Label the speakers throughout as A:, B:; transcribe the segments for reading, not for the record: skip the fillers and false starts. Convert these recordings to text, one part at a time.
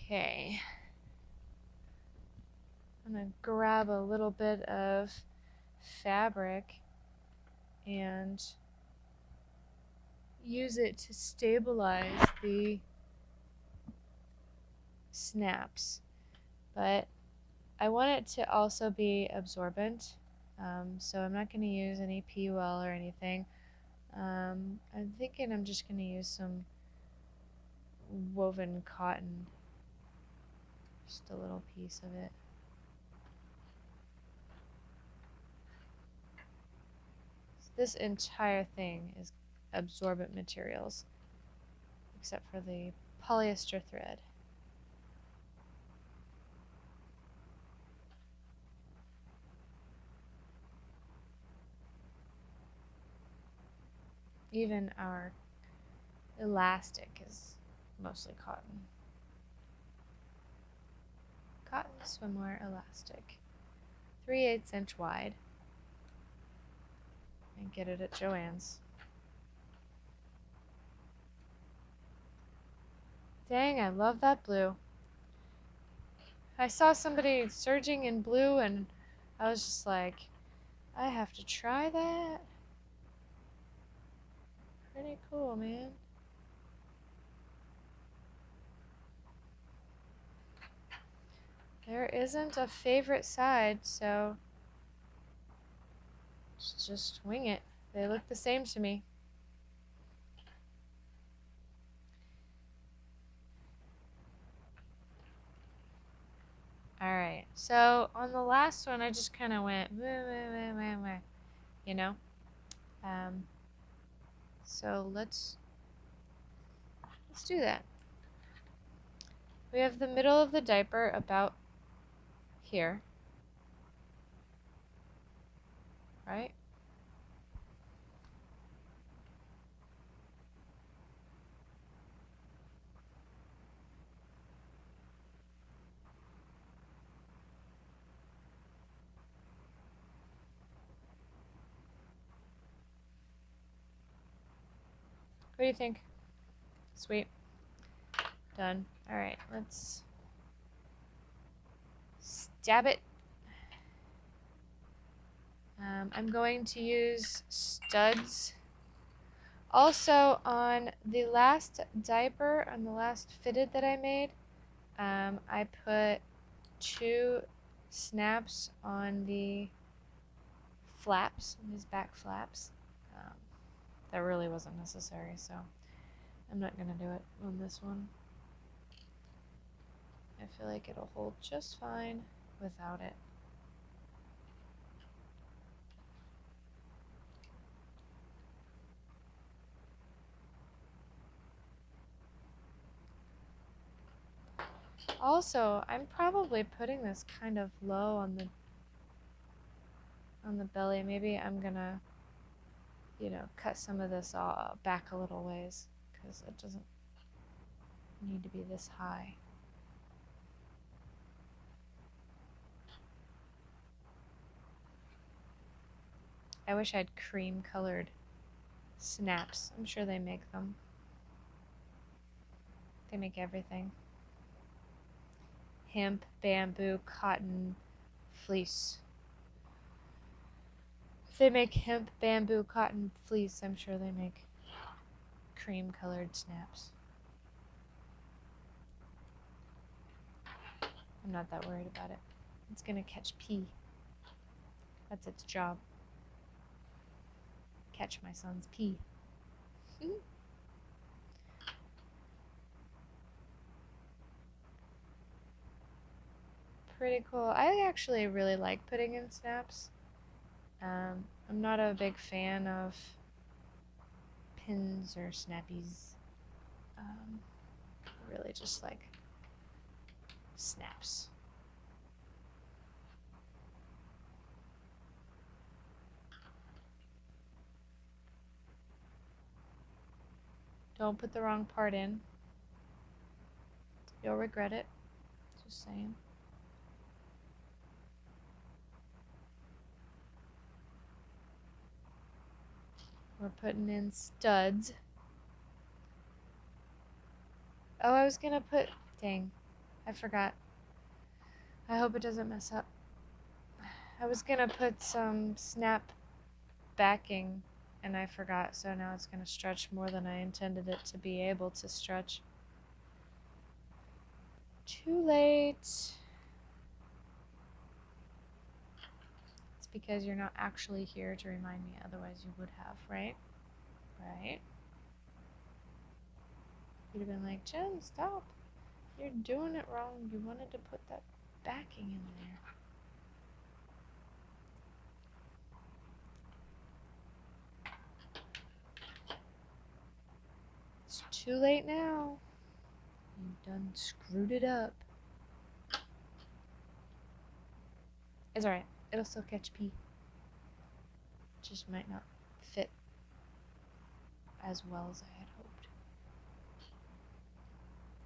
A: Okay. I'm going to grab a little bit of fabric and use it to stabilize the snaps. But I want it to also be absorbent, so I'm not going to use any PUL or anything. I'm thinking I'm just going to use some woven cotton, just a little piece of it. So this entire thing is absorbent materials, except for the polyester thread. Even our elastic is mostly cotton. Cotton swimwear elastic. 3/8 inch wide. And get it at Joann's. Dang, I love that blue. I saw somebody surging in blue and I was just like, I have to try that. Pretty cool, man. There isn't a favorite side, so just wing it. They look the same to me. Alright, so on the last one I just kind of went, you know? So let's do that. We have the middle of the diaper about here, right? What do you think? Sweet. Done. Alright, let's stab it. I'm going to use studs. Also, on the last diaper, on the last fitted that I made, I put 2 snaps on the flaps, on these back flaps. That really wasn't necessary, so I'm not going to do it on this one. I feel like it'll hold just fine without it. Also, I'm probably putting this kind of low on the belly. Maybe I'm gonna, cut some of this back a little ways because it doesn't need to be this high. I wish I had cream colored snaps. I'm sure they make them. They make everything. Hemp, bamboo, cotton, fleece. If they make hemp, bamboo, cotton, fleece, I'm sure they make cream colored snaps. I'm not that worried about it. It's gonna catch pee. That's its job. Catch my son's pee. Pretty cool. I actually really like putting in snaps. I'm not a big fan of pins or snappies. I really just like snaps. Don't put the wrong part in. You'll regret it. Just saying. We're putting in studs. Oh, I was gonna put, dang. I forgot. I hope it doesn't mess up. I was gonna put some snap backing and I forgot, so now it's gonna stretch more than I intended it to be able to stretch. Too late. It's because you're not actually here to remind me, otherwise you would have, right? Right? You'd have been like, Jen, stop. You're doing it wrong. You wanted to put that backing in there. It's too late now. You've done screwed it up. It's alright. It'll still catch pee. Just might not fit as well as I had hoped.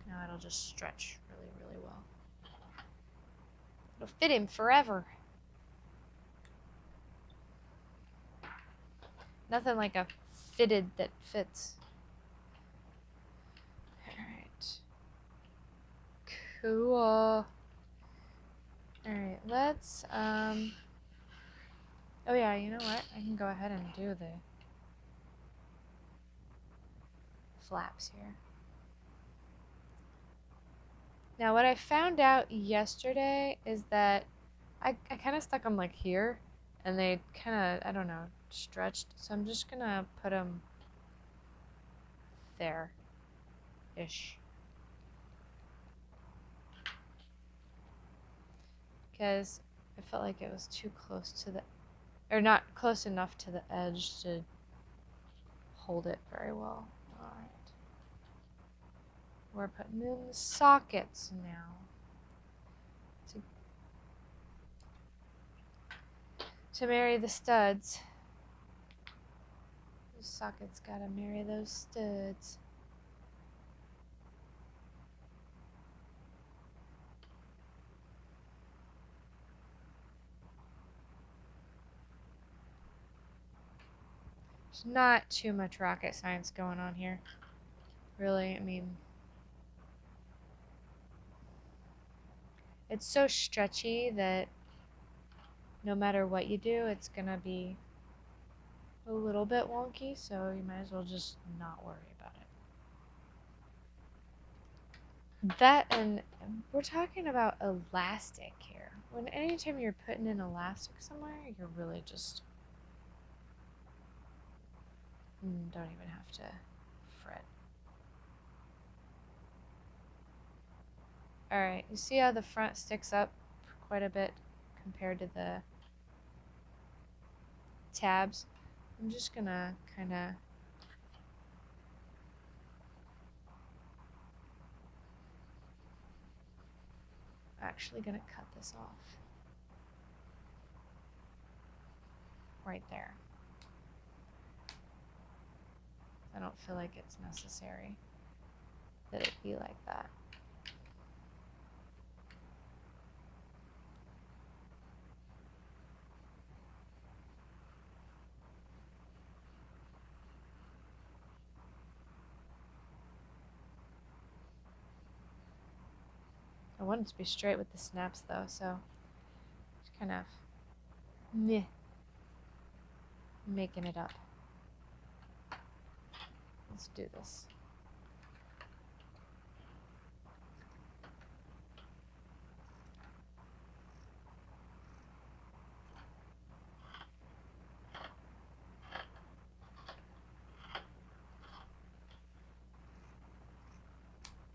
A: Now it'll just stretch really, really well. It'll fit him forever. Nothing like a fitted that fits. Alright. Cool. Alright, let's, oh yeah, you know what? I can go ahead and do the flaps here. Now what I found out yesterday is that I kind of stuck them like here, and they kind of, I don't know, stretched. So I'm just gonna put them there-ish. Because I felt like it was too close to the, or not close enough to the edge to hold it very well. Alright. We're putting in the sockets now. To marry the studs. The sockets gotta marry those studs. There's not too much rocket science going on here. Really, I mean, it's so stretchy that no matter what you do, it's gonna be a little bit wonky, so you might as well just not worry about it. That, and we're talking about elastic here. When anytime you're putting in elastic somewhere, you're really just don't even have to fret. Alright, you see how the front sticks up quite a bit compared to the tabs? I'm just gonna kinda actually gonna cut this off right there. I don't feel like it's necessary that it be like that. I wanted to be straight with the snaps though, so just kind of making it up. Let's do this.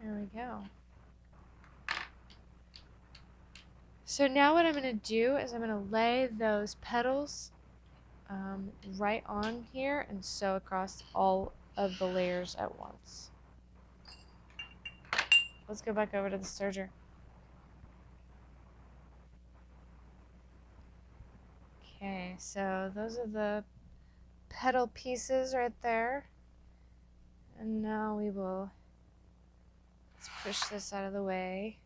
A: There we go. So now what I'm going to do is I'm going to lay those petals right on here and sew across all of the layers at once. Let's go back over to the serger. Okay, so those are the petal pieces right there. And now we will, let's push this out of the way.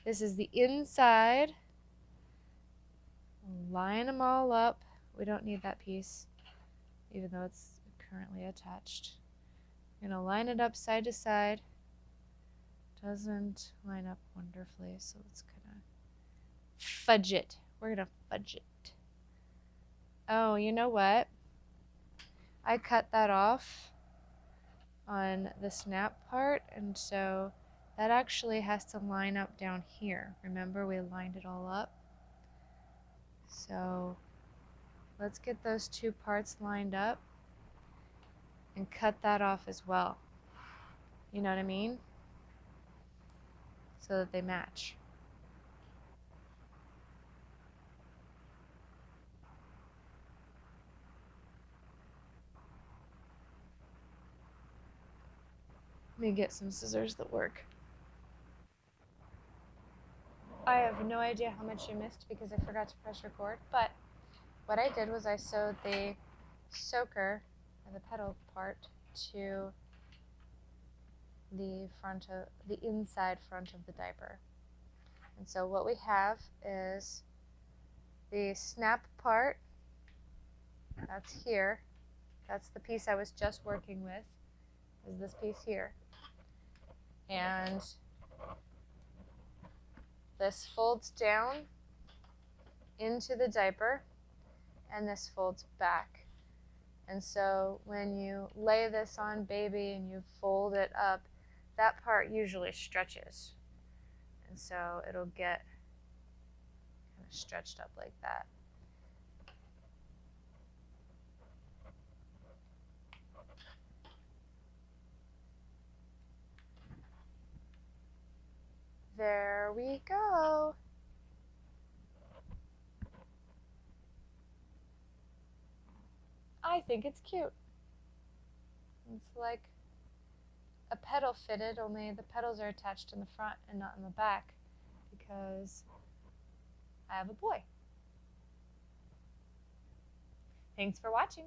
A: This is the inside. Line them all up. We don't need that piece, even though it's currently attached. I'm going to line it up side to side doesn't line up wonderfully, so let's kind of fudge it. We're gonna fudge it. Oh, you know what? I cut that off on the snap part, and so that actually has to line up down here. Remember, we lined it all up? So let's get those two parts lined up and cut that off as well. You know what I mean? So that they match. Let me get some scissors that work. I have no idea how much you missed because I forgot to press record, but what I did was I sewed the soaker, or the pedal part, to the inside front of the diaper. And so what we have is the snap part, that's here, that's the piece I was just working with, is this piece here. And this folds down into the diaper, and this folds back. And so when you lay this on baby and you fold it up, that part usually stretches. And so it'll get kind of stretched up like that. There we go. I think it's cute. It's like a pedal fitted, only the pedals are attached in the front and not in the back because I have a boy. Thanks for watching.